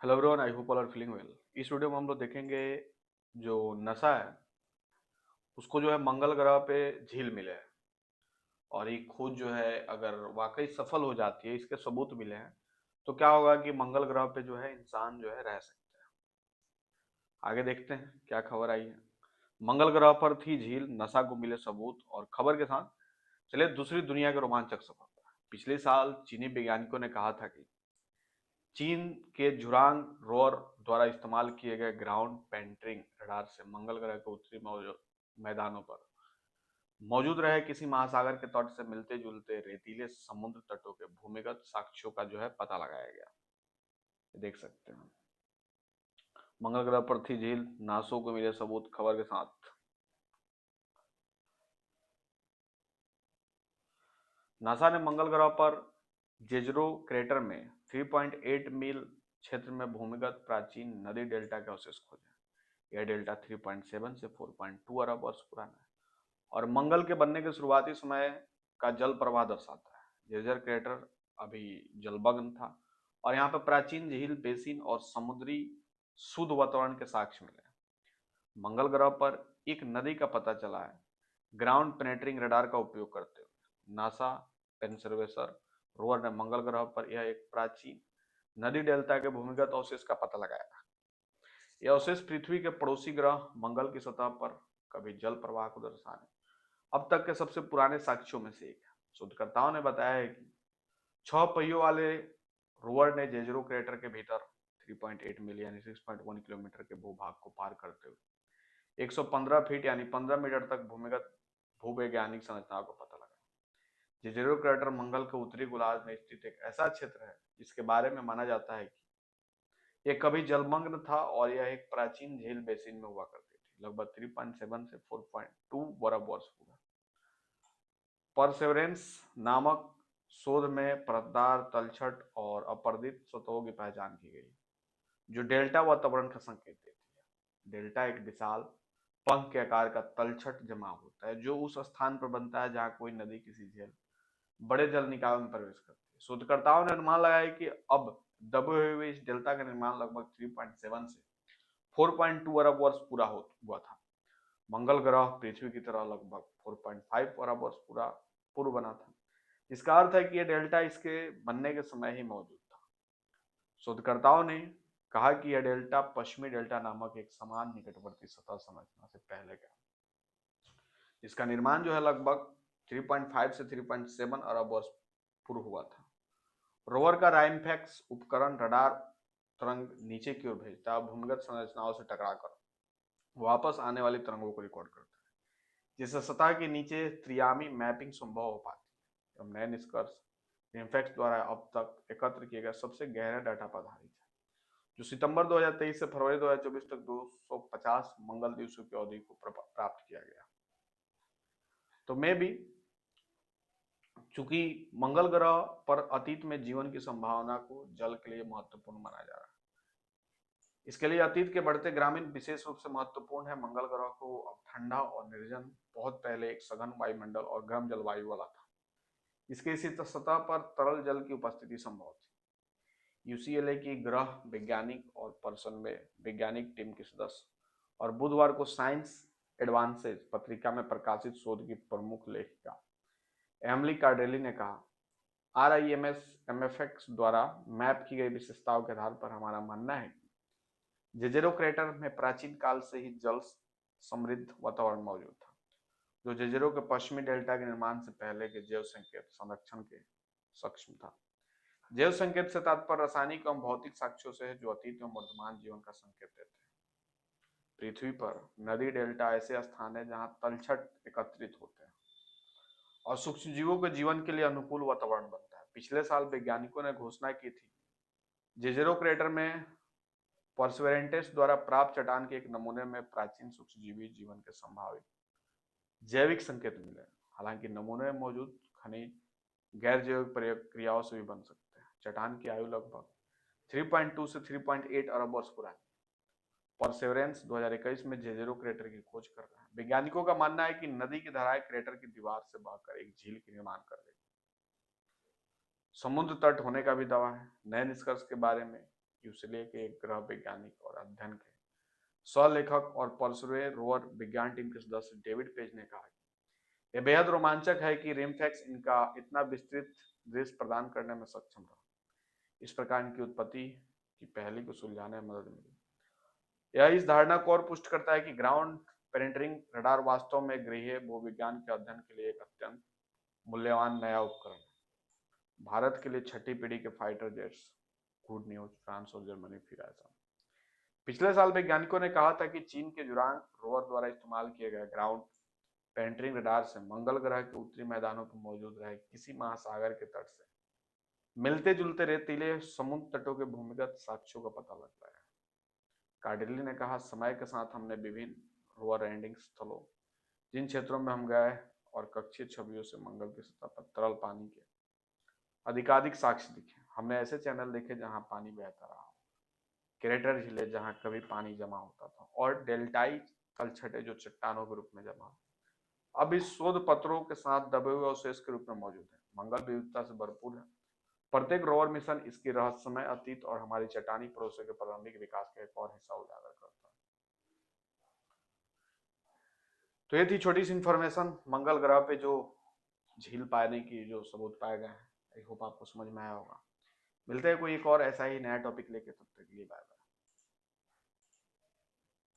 Hello everyone, I hope all are feeling well. इस video में हम लोग देखेंगे जो नसा है उसको जो है मंगल ग्रह पे झील मिले हैं। और ये खोज जो है अगर वाकई सफल हो जाती है, इसके सबूत मिले हैं, तो क्या होगा कि मंगल ग्रह पे जो है इंसान जो है रह सकते हैं। आगे देखते हैं क्या खबर आई है। मंगल ग्रह पर थी झील, नसा को मिले सबूत, और खबर के साथ चलिए दूसरी दुनिया के रोमांचक सफर। पिछले साल चीनी वैज्ञानिकों ने कहा था कि चीन के जुरांग रोवर द्वारा इस्तेमाल किए गए ग्राउंड पेंट्रिंग रडार से मंगल ग्रह के उत्तरी मैदानों पर मौजूद रहे किसी महासागर के तट से मिलते जुलते रेतीले समुद्र तटों के भूमिगत साक्ष्यों का जो है पता लगाया गया। ये देख सकते हैं, मंगल ग्रह पर थी झील, नासो को मिले सबूत, खबर के साथ। नासा ने मंगल ग्रह पर जेजरो क्रेटर में 3.8 मील क्षेत्र में भूमिगत प्राचीन नदी डेल्टा के अवशेष खोजे। यह डेल्टा 3.7 से 4.2 अरब वर्ष पुराना है और मंगल के बनने के शुरुआती समय का जल प्रवाह दर्शाता है। जेजर क्रेटर अभी जलमग्न था और यहाँ पर प्राचीन झील, बेसिन और समुद्री शुद्ध वातावरण के साक्ष्य मिले। मंगल ग्रह पर एक नदी का पता चला है। ग्राउंड पेनेट्रिंग रडार का उपयोग करते हुए नासा पेंसर्वेसर रोवर ने मंगल ग्रह पर यह एक प्राचीन नदी डेल्टा के भूमिगत अवशेष का पता लगाया। यह अवशेष पृथ्वी के पड़ोसी ग्रह मंगल की सतह पर कभी जल प्रवाह को दर्शाने अब तक के सबसे पुराने साक्ष्यों में से एक है। शोधकर्ताओं ने बताया है कि 6 पहियों वाले रोवर ने जेजरो क्रेटर के भीतर 3.8 मील यानी 6.1 किलोमीटर के भूभाग को पार करते हुए 115 फीट यानी 15 मीटर तक भूमिगत भूवैज्ञानिक संरचनाओं का पता लगा। जेजेरो क्रेटर मंगल के उत्तरी गोलार्ध में स्थित एक ऐसा क्षेत्र है जिसके बारे में माना जाता है कि यह कभी जलमग्न था और यह एक प्राचीन झील बेसिन में हुआ करती थी। लगभग 3.7 से 4.2 अरब वर्ष हुआ। परसेवरेंस नामक शोध में परतदार तलछट और अपर्दित सतहों की पहचान की गई जो डेल्टा वातावरण का संकेत देती है। डेल्टा एक विशाल पंख के आकार का तलछट जमा होता है जो उस स्थान पर बनता है जहां कोई नदी किसी झील बड़े जल निकायों में प्रवेश करती है। शोधकर्ताओं ने अनुमान लगाया कि अब दबे हुए इस डेल्टा का निर्माण लगभग 3.7 से 4.2 अरब वर्ष पूरा हुआ था। मंगल ग्रह पृथ्वी की तरह लगभग 4.5 अरब वर्ष पूरा पूर्व बना था। इसका अर्थ है कि यह डेल्टा इसके बनने के समय ही मौजूद था। शोधकर्ताओं ने कहा कि यह डेल्टा पश्चिमी डेल्टा नामक एक समान निकटवर्ती सतह संरचना से पहले का, इसका निर्माण जो है लगभग 3.5 से 3.7 अरब वर्ष पूर्व हुआ था। रोवर का राइमफैक्स उपकरण रडार तरंग नीचे की ओर भेजता है, भूमिगत संरचनाओं से टकराकर वापस आने वाली तरंगों को रिकॉर्ड करता है, जिससे सतह के नीचे त्रियामी मैपिंग संभव हो पाती है। नए निष्कर्ष राइमफैक्स द्वारा अब तक एकत्र किए गए सबसे गहरे डाटा पर आधारित है, जो सितंबर 2023 से फरवरी 2024 तक 250 मंगल दिवसों की अवधि को प्राप्त किया गया। तो मैं भी, चूंकि मंगल ग्रह पर अतीत में जीवन की संभावना को जल के लिए महत्वपूर्ण माना जा रहा है, इसके लिए अतीत के बढ़ते ग्रामीण विशेष रूप से महत्वपूर्ण है। मंगल ग्रह को अब ठंडा और निर्जन, बहुत पहले एक सघन वायुमंडल और गर्म जलवायु वाला था। इसके इसी सतह पर तरल जल की उपस्थिति संभव थी। यूसीएलए की ग्रह वैज्ञानिक और पर्सन में वैज्ञानिक टीम के सदस्य और बुधवार को साइंस एडवांसेज पत्रिका में प्रकाशित शोध की प्रमुख लेखिका एमली कार्डेली ने कहा, आरआईएमएस एमएफएक्स द्वारा मैप की गई विशेषताओं के आधार पर हमारा मानना है कि जेजेरो क्रेटर में प्राचीन काल से ही जल समृद्ध वातावरण मौजूद था, जो जेजेरो के पश्चिमी डेल्टा के निर्माण से पहले के जैव संकेत संरक्षण के सक्षम था। जैव संकेत से तात्पर्य रासायनिक एवं भौतिक साक्ष्यों से है जो अतीत में वर्तमान जीवन का संकेत देते हैं। पृथ्वी पर नदी डेल्टा ऐसे स्थान है जहां तलछट एकत्रित होते हैं और सूक्ष्म जीवों के जीवन के लिए अनुकूल वातावरण बनता है। पिछले साल वैज्ञानिकों ने घोषणा की थी जेजेरो क्रेटर में परसेवरेंटेस द्वारा प्राप्त चट्टान के एक नमूने में प्राचीन सूक्ष्मजीवी जीवन के संभावित जैविक संकेत मिले। हालांकि नमूने में मौजूद खनिज गैर जैविक प्रक्रियाओं से भी बन सकते हैं। चट्टान की आयु लगभग 3.2 से 3.8 अरब वर्ष पुरानी। परसेवरेंस 2021 में जेजेरो क्रेटर की खोज कर रहा है। वैज्ञानिकों का मानना है कि नदी की धाराएं क्रेटर की दीवार से बहकर एक झील का निर्माण कर रही, समुद्र तट होने का भी दावा है। नए निष्कर्ष के बारे में फ्यूसिले के ग्रह वैज्ञानिक और अध्ययन के सहलेखक और परसुवे रोवर विज्ञान टीम के सदस्य डेविड पेज ने कहा यह बेहद रोमांचक है कि रिमफैक्स इनका इतना विस्तृत दृश्य प्रदान करने में सक्षम रहा। इस प्रकार इनकी उत्पत्ति की पहेली को सुलझाने में मदद मिली। यह इस धारणा को और पुष्ट करता है कि ग्राउंड पेनिट्रेटिंग रडार वास्तव में गृह भूविज्ञान के अध्ययन के लिए एक अत्यंत मूल्यवान नया उपकरण है। भारत के लिए छठी पीढ़ी के fighter jets, good news, France और जर्मनी फिर ऐसा। पिछले साल वैज्ञानिकों ने कहा था कि चीन के जुरांग रोवर द्वारा इस्तेमाल किए गए ग्राउंड पेनिट्रेटिंग रडार से मंगल ग्रह के उत्तरी मैदानों पर मौजूद रहे किसी महासागर के तट से मिलते जुलते रेतीले समुद्र तटों के भूमिगत साक्ष्यों का पता लगता है। कार्डेली ने कहा समय के साथ हमने विभिन्न रोवर लैंडिंग स्थलों, जिन क्षेत्रों में हम गए, और कक्षीय छवियों से मंगल की सतह पर तरल पानी के अधिकाधिक साक्ष्य दिखे। हमने ऐसे चैनल देखे जहां पानी बहता रहा, क्रेटर झीलें जहां कभी पानी जमा होता था, और डेल्टाई तलछटे जो चट्टानों के रूप में जमा होते। अब इस शोध पत्रों के साथ दबे हुए अवशेष के रूप में मौजूद है। मंगल विविधता से भरपूर है। प्रत्येक रोवर मिशन इसकी रहस्यमय अतीत और हमारी चट्टानी पड़ोसियों के प्रारंभिक विकास का एक और हिस्सा उजागर करता है। तो ये थी छोटी सी इंफॉर्मेशन मंगल ग्रह पे जो झील पाने की जो सबूत पाए गए हैं। आई होप आपको समझ में आया होगा। मिलते हैं कोई एक और ऐसा ही नया टॉपिक लेके, तब तक के लिए बाय बाय।